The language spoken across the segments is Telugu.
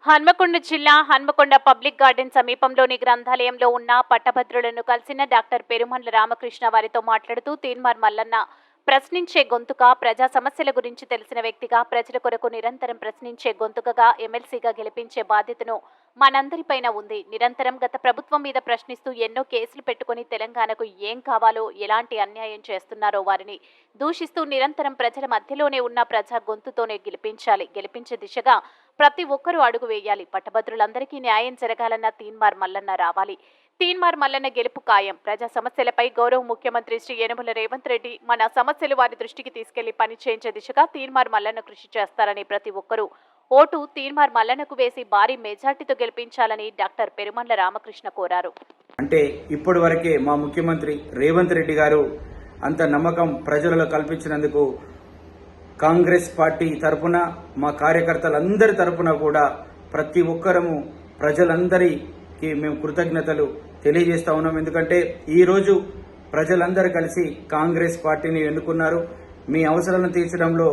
హన్మకొండ జిల్లా హన్మకొండ పబ్లిక్ గార్డెన్ సమీపంలోని గ్రంథాలయంలో ఉన్న పట్టభద్రులను కలిసిన డాక్టర్ పెరుమండ్ల రామకృష్ణ వారితో మాట్లాడుతూ తీన్మార్ మల్లన్న ప్రశ్నించే గొంతుక, ప్రజా సమస్యల గురించి తెలిసిన వ్యక్తిగా, ప్రజల కొరకు నిరంతరం ప్రశ్నించే గొంతుకగా ఎమ్మెల్సీగా గెలిపించే బాధ్యతను మనందరిపైన ఉంది. నిరంతరం గత ప్రభుత్వం మీద ప్రశ్నిస్తూ ఎన్నో కేసులు పెట్టుకుని తెలంగాణకు ఏం కావాలో, ఎలాంటి అన్యాయం చేస్తున్నారో వారిని దూషిస్తూ నిరంతరం ప్రజల మధ్యలోనే ఉన్న ప్రజా గొంతుతోనే గెలిపించాలి. గెలిపించే దిశగా ప్రతి ఒక్కరూ అడుగు వేయాలి. పట్టభద్రులందరికీ న్యాయం జరగాలన్న తీన్మార్ మల్లన్న రావాలి. తీన్మార్ మల్లన్న గెలుపు ఖాయం. ప్రజా సమస్యలపై గౌరవ ముఖ్యమంత్రి శ్రీ యనమల రేవంత్ రెడ్డి మన సమస్యలు వారి దృష్టికి తీసుకెళ్లి పని చేయించే దిశగా తీన్మార్ మల్లన్న కృషి చేస్తారని ప్రతి ఒక్కరూ ఓటు తీన్మార్ మల్లన్నకు వేసి భారీ మెజార్టీతో గెలిపించాలని డాక్టర్ పెరుమండ్ల రామకృష్ణ కోరారు. అంటే ఇప్పటి వరకే మా ముఖ్యమంత్రి రేవంత్ రెడ్డి గారు అంత నమ్మకం ప్రజలలో కల్పించినందుకు కాంగ్రెస్ పార్టీ తరపున, మా కార్యకర్తలందరి తరపున కూడా ప్రతి ఒక్కరము ప్రజలందరికీ మేము కృతజ్ఞతలు తెలియజేస్తా ఉన్నాం. ఎందుకంటే ఈరోజు ప్రజలందరూ కలిసి కాంగ్రెస్ పార్టీని ఎన్నుకున్నారు. మీ అవసరాలను తీర్చడంలో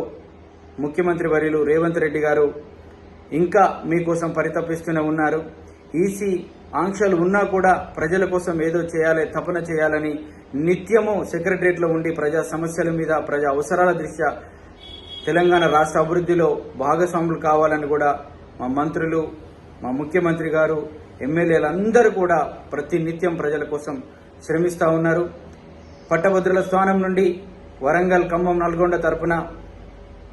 ముఖ్యమంత్రి వర్యులు రేవంత్ రెడ్డి గారు ఇంకా మీకోసం పరితపిస్తూనే ఉన్నారు. ఈసీ ఆంక్షలు ఉన్నా కూడా ప్రజల కోసం ఏదో చేయాలి, తపన చేయాలని నిత్యము సెక్రటరియట్లో ఉండి ప్రజా సమస్యల మీద, ప్రజా అవసరాల దృష్ట్యా తెలంగాణ రాష్ట్ర అభివృద్ధిలో భాగస్వాములు కావాలని కూడా మా మంత్రులు, మా ముఖ్యమంత్రి గారు, ఎమ్మెల్యేలందరూ కూడా ప్రతి నిత్యం ప్రజల కోసం శ్రమిస్తూ ఉన్నారు. పట్టభద్రుల స్థానం నుండి వరంగల్, ఖమ్మం, నల్గొండ తరపున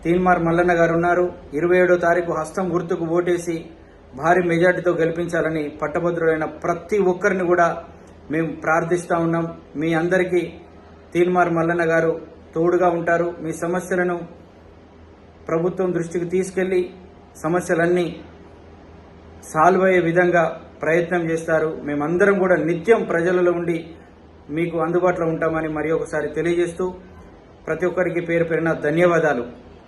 తీన్మార్ మల్లన్న గారు ఉన్నారు. 27వ తారీఖు హస్తం గుర్తుకు ఓటేసి భారీ మెజార్టీతో గెలిపించాలని పట్టభద్రులైన ప్రతి ఒక్కరిని కూడా మేము ప్రార్థిస్తూ ఉన్నాం. మీ అందరికీ తీన్మార్ మల్లన్న గారు తోడుగా ఉంటారు. మీ సమస్యలను ప్రభుత్వం దృష్టికి తీసుకెళ్లి సమస్యలన్నీ సాల్వ్ అయ్యే విధంగా ప్రయత్నం చేస్తారు. మేమందరం కూడా నిత్యం ప్రజలలో ఉండి మీకు అందుబాటులో ఉంటామని మరి ఒకసారి తెలియజేస్తూ ప్రతి ఒక్కరికి పేరు పేరున ధన్యవాదాలు.